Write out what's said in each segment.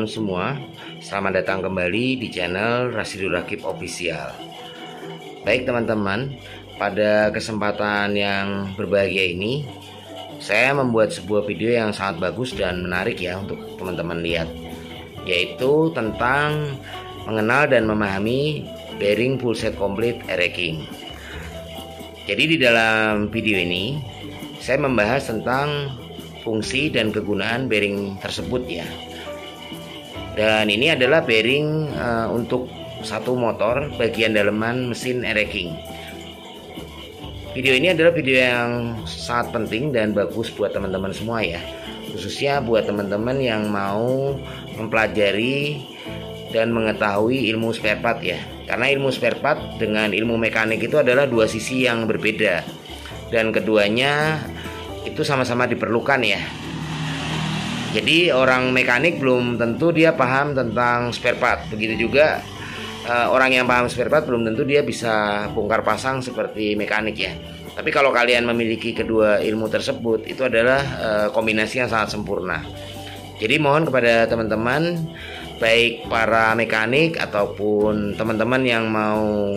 teman-teman semua, selamat datang kembali di channel Rasidul Rakib Official. Baik teman-teman, pada kesempatan yang berbahagia ini saya membuat sebuah video yang sangat bagus dan menarik ya untuk teman-teman lihat, yaitu tentang mengenal dan memahami bearing full set complete King. Jadi di dalam video ini saya membahas tentang fungsi dan kegunaan bearing tersebut ya. Dan ini adalah bearing untuk satu motor bagian daleman mesin King. Video ini adalah video yang sangat penting dan bagus buat teman-teman semua ya, khususnya buat teman-teman yang mau mempelajari dan mengetahui ilmu spare part ya. Karena ilmu spare part dengan ilmu mekanik itu adalah dua sisi yang berbeda, dan keduanya itu sama-sama diperlukan ya. Jadi orang mekanik belum tentu dia paham tentang spare part. Begitu juga orang yang paham spare part belum tentu dia bisa bongkar pasang seperti mekanik ya. Tapi kalau kalian memiliki kedua ilmu tersebut, itu adalah kombinasi yang sangat sempurna. Jadi mohon kepada teman-teman, baik para mekanik ataupun teman-teman yang mau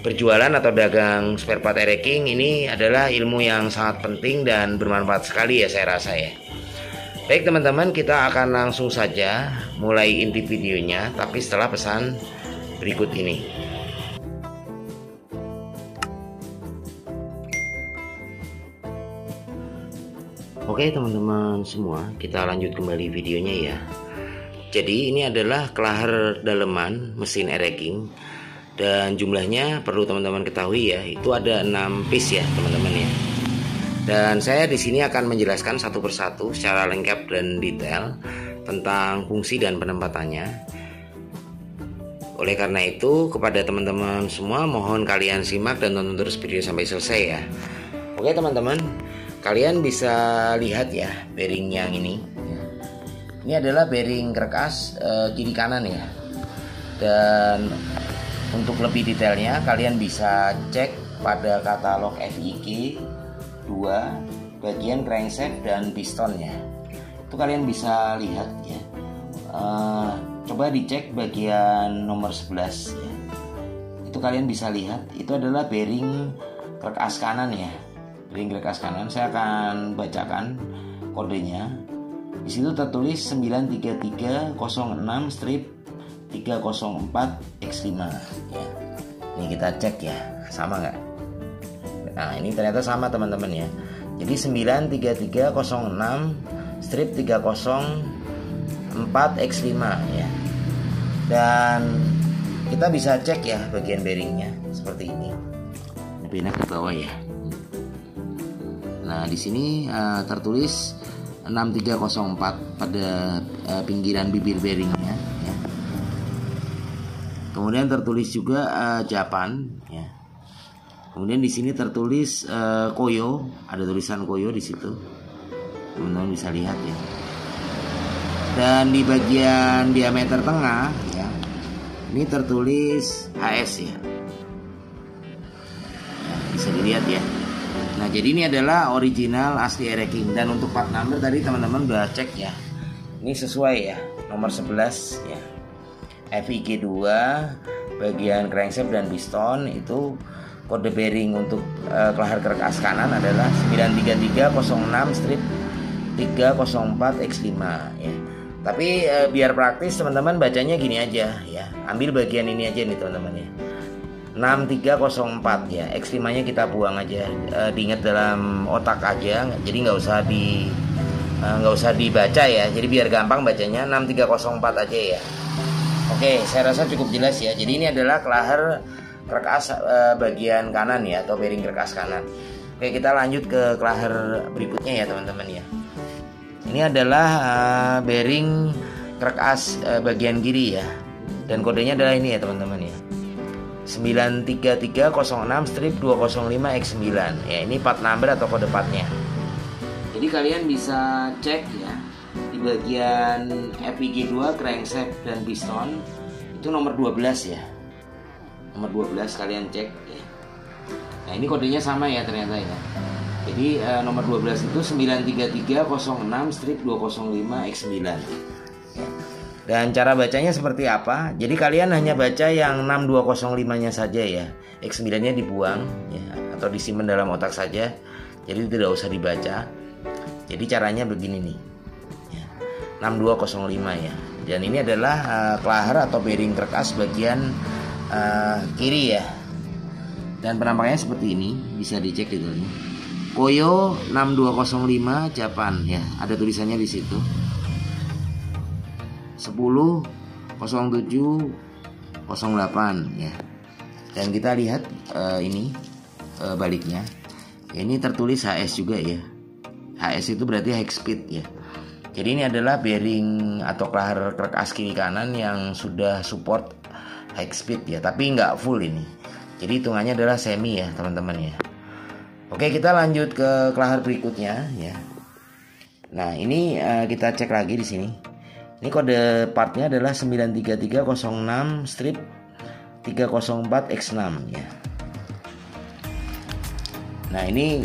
berjualan atau dagang spare part King, ini adalah ilmu yang sangat penting dan bermanfaat sekali ya, saya rasa ya. Baik teman-teman, kita akan langsung saja mulai inti videonya, tapi setelah pesan berikut ini. Oke teman-teman semua, kita lanjut kembali videonya ya. Jadi ini adalah kelahar daleman mesin King, dan jumlahnya perlu teman-teman ketahui ya, itu ada 6 piece ya teman-teman ya. Dan saya di sini akan menjelaskan satu persatu secara lengkap dan detail tentang fungsi dan penempatannya. Oleh karena itu, kepada teman-teman semua mohon kalian simak dan tonton terus video sampai selesai ya. Oke teman-teman, kalian bisa lihat ya bearing yang ini. Ini adalah bearing kerkas kiri kanan ya. Dan untuk lebih detailnya kalian bisa cek pada katalog FIG 2 bagian crankshaft dan pistonnya. Itu kalian bisa lihat ya. Coba dicek bagian nomor 11 ya. Itu kalian bisa lihat, itu adalah bearing kerkas kanan ya. Bearing kerkas kanan, saya akan bacakan kodenya. Di situ tertulis 93306-304X5 ya. Ini kita cek ya, sama nggak? Nah ini ternyata sama teman-teman ya. Jadi 93306-304X5 ya. Dan kita bisa cek ya bagian bearingnya seperti ini. Lebih enak ke bawah ya. Nah di sini tertulis 6304 pada pinggiran bibir bearingnya ya. Kemudian tertulis juga Japan ya. Kemudian di sini tertulis Koyo, ada tulisan Koyo di situ. Teman-teman bisa lihat ya. Dan di bagian diameter tengah ya, ini tertulis HS ya. Nah, bisa dilihat ya. Nah jadi ini adalah original asli King, dan untuk part number tadi teman-teman udah cek ya. Ini sesuai ya, nomor 11 ya. FIG 2 bagian crankshaft dan piston, itu kode bearing untuk kelahar kerkas kanan adalah 93306-304X5 ya. Tapi biar praktis teman-teman bacanya gini aja ya. Ambil bagian ini aja nih teman-teman ya. 6304 ya, X5 nya kita buang aja, diingat dalam otak aja, jadi nggak usah dibaca ya, jadi biar gampang bacanya 6304 aja ya. Oke, saya rasa cukup jelas ya. Jadi ini adalah kelahar kerkas bagian kanan ya, atau bearing kerkas kanan. Oke, kita lanjut ke kelahar berikutnya ya teman-teman ya. Ini adalah bearing kerkas bagian kiri ya, dan kodenya adalah ini ya teman-teman ya, 93306-205X9 ya. Ini part number atau kode partnya. Jadi kalian bisa cek ya di bagian FIG 2 crankshaft dan piston, itu nomor 12 ya. Nomor 12 kalian cek ya. Nah ini kodenya sama ya ternyata ya. Jadi nomor 12 itu 93306-205X9 ya. Dan cara bacanya seperti apa? Jadi kalian hanya baca yang 6205-nya saja ya. X9-nya dibuang ya, atau disimpan dalam otak saja. Jadi tidak usah dibaca. Jadi caranya begini nih. Ya, 6205 ya. Dan ini adalah klaher atau bearing kerkas bagian kiri ya. Dan penampakannya seperti ini, bisa dicek di sini. Koyo 6205 Japan ya, ada tulisannya di situ. 100708 ya. Dan kita lihat ini baliknya. Ini tertulis HS juga ya. HS itu berarti high speed ya. Jadi ini adalah bearing atau klaher kerkas kiri kanan yang sudah support high speed ya, tapi nggak full ini. Jadi hitungannya adalah semi ya teman-teman ya. Oke, kita lanjut ke klaher berikutnya ya. Nah ini kita cek lagi di sini. Ini kode partnya adalah 93306-304X6 ya. Nah ini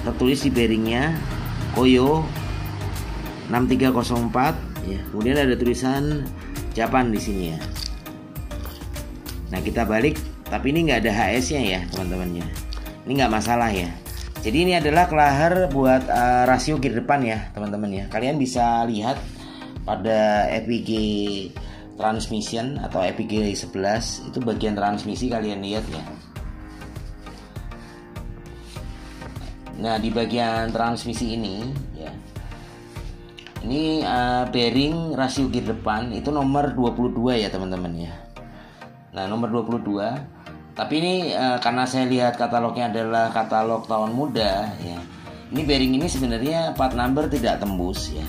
tertulis di bearingnya Koyo 6304 ya. Kemudian ada tulisan Japan di sini ya. Nah kita balik, tapi ini nggak ada HS-nya ya teman-temannya. Ini nggak masalah ya. Jadi ini adalah klaher buat rasio gear depan ya teman-teman ya. Kalian bisa lihat pada EPG transmission atau EPG 11 itu bagian transmisi, kalian lihat ya. Nah di bagian transmisi ini ya, ini bearing rasio gear depan itu nomor 22 ya teman-teman ya. Nah nomor 22. Tapi ini karena saya lihat katalognya adalah katalog tahun muda ya. Ini bearing ini sebenarnya part number tidak tembus ya.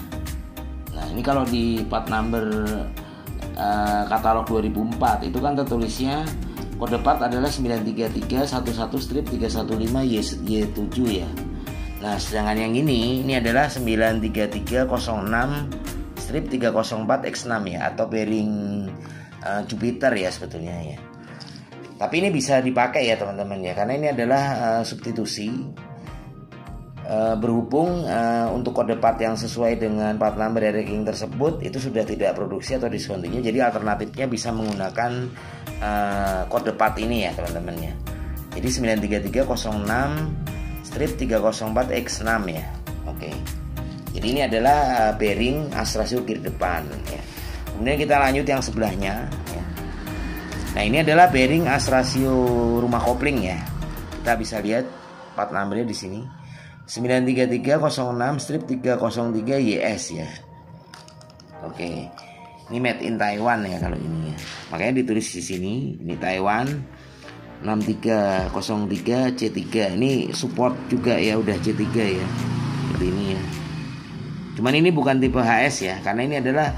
Nah ini kalau di part number katalog 2004 itu kan tertulisnya kode part adalah 93311-315Y7 ya. Nah sedangkan yang ini adalah 93306-304X6 ya, atau bearing Jupiter ya sebetulnya ya. Tapi ini bisa dipakai ya teman-teman ya, karena ini adalah substitusi berhubung untuk kode part yang sesuai dengan part number dari ranking tersebut itu sudah tidak produksi atau discontinue. Jadi alternatifnya bisa menggunakan kode part ini ya teman-teman ya. Jadi 93306-304X6 ya. Oke. Jadi ini adalah bearing as rasio gear depan ya. Kemudian kita lanjut yang sebelahnya ya. Nah ini adalah bearing as rasio rumah kopling ya. Kita bisa lihat part numbernya di sini 93306-303YS ya. Oke. Ini made in Taiwan ya kalau ini ya. Makanya ditulis di sini ini Taiwan 6303C3. Ini support juga ya, udah C3 ya. Seperti ini ya. Cuman ini bukan tipe HS ya, karena ini adalah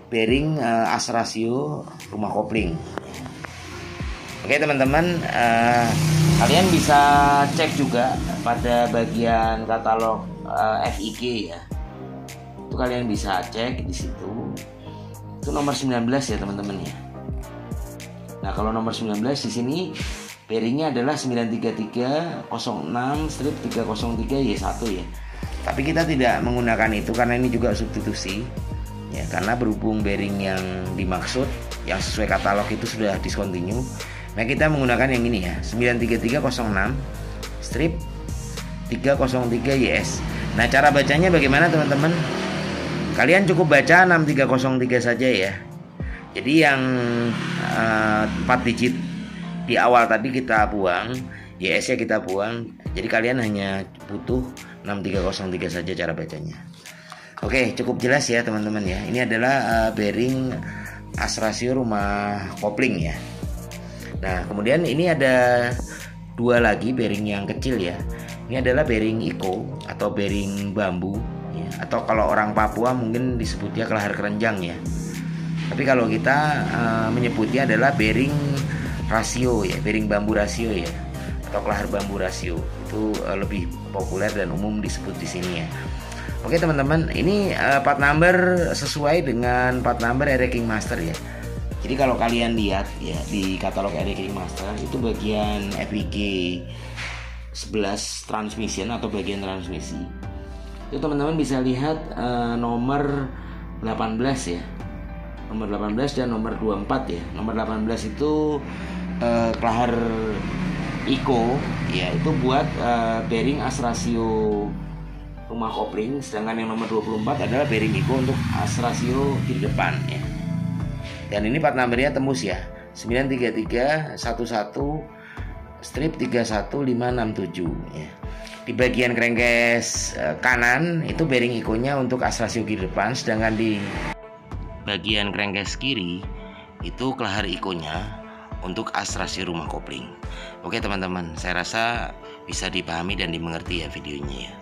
bearing as rasio rumah kopling. Oke teman-teman, kalian bisa cek juga pada bagian katalog FIG ya. Itu kalian bisa cek di situ. Itu nomor 19 ya teman-teman ya. Nah kalau nomor 19 di sini bearingnya adalah 93306-303Y1 ya. Tapi kita tidak menggunakan itu karena ini juga substitusi ya, karena berhubung bearing yang dimaksud yang sesuai katalog itu sudah discontinue. Nah kita menggunakan yang ini ya, 93306-303YS. Nah cara bacanya bagaimana teman-teman? Kalian cukup baca 6303 saja ya. Jadi yang 4 digit di awal tadi kita buang, YS nya kita buang. Jadi kalian hanya butuh 6303 saja cara bacanya. Oke, cukup jelas ya teman-teman ya. Ini adalah bearing as rasio rumah kopling ya. Nah kemudian ini ada dua lagi bearing yang kecil ya. Ini adalah bearing Iko atau bearing bambu ya. Atau kalau orang Papua mungkin disebutnya kelahar kerenjang ya. Tapi kalau kita menyebutnya adalah bearing rasio ya, bearing bambu rasio ya, atau kelahar bambu rasio. Itu lebih populer dan umum disebut di sini ya. Oke teman-teman, ini part number sesuai dengan part number Area King Master ya. Jadi kalau kalian lihat ya di katalog Area King Master itu bagian FIG 11 transmission atau bagian transmisi. Itu teman-teman bisa lihat nomor 18 ya. nomor 18 dan nomor 24 ya. Nomor 18 itu kelahar Iko ya, itu buat bearing as ratio rumah kopling, sedangkan yang nomor 24 adalah bearing Iko untuk as ratio kiri depan ya. Dan ini part numbernya tembus ya, 93311 strip 31567 ya. Di bagian crankcase kanan itu bearing Iko-nya untuk as ratio kiri depan, sedangkan di bagian crankcase kiri itu kelahar Iko-nya untuk as ratio rumah kopling. Oke teman-teman, saya rasa bisa dipahami dan dimengerti ya videonya ya.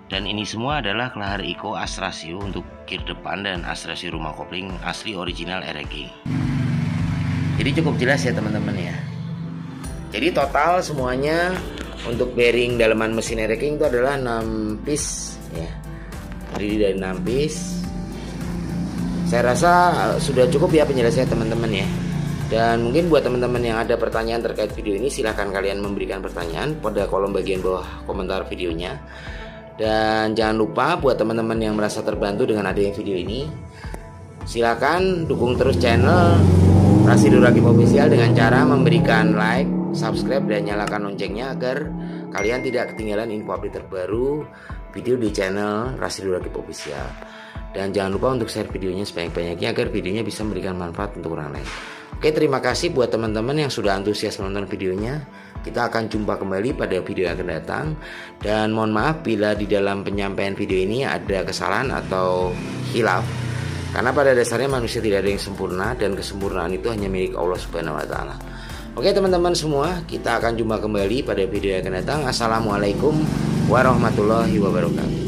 Dan ini semua adalah kelahar Iko as ratio untuk kiri depan dan as ratio rumah kopling asli original RG. Jadi cukup jelas ya teman-teman ya. Jadi total semuanya untuk bearing dalaman mesin RG itu adalah 6 piece ya. Terdiri dari 6 piece. Saya rasa sudah cukup ya penjelasannya teman-teman ya. Dan mungkin buat teman-teman yang ada pertanyaan terkait video ini, silahkan kalian memberikan pertanyaan pada kolom bagian bawah komentar videonya. Dan jangan lupa buat teman-teman yang merasa terbantu dengan adanya video ini, silahkan dukung terus channel Rasidul Rakib Official dengan cara memberikan like, subscribe, dan nyalakan loncengnya agar kalian tidak ketinggalan info update terbaru video di channel Rasidul Rakib Official. Dan jangan lupa untuk share videonya sebanyak-banyaknya agar videonya bisa memberikan manfaat untuk orang lain. Oke, terima kasih buat teman-teman yang sudah antusias menonton videonya. Kita akan jumpa kembali pada video yang akan datang. Dan mohon maaf bila di dalam penyampaian video ini ada kesalahan atau khilaf, karena pada dasarnya manusia tidak ada yang sempurna dan kesempurnaan itu hanya milik Allah Subhanahu wa taala. Oke teman-teman semua, kita akan jumpa kembali pada video yang akan datang. Assalamualaikum warahmatullahi wabarakatuh.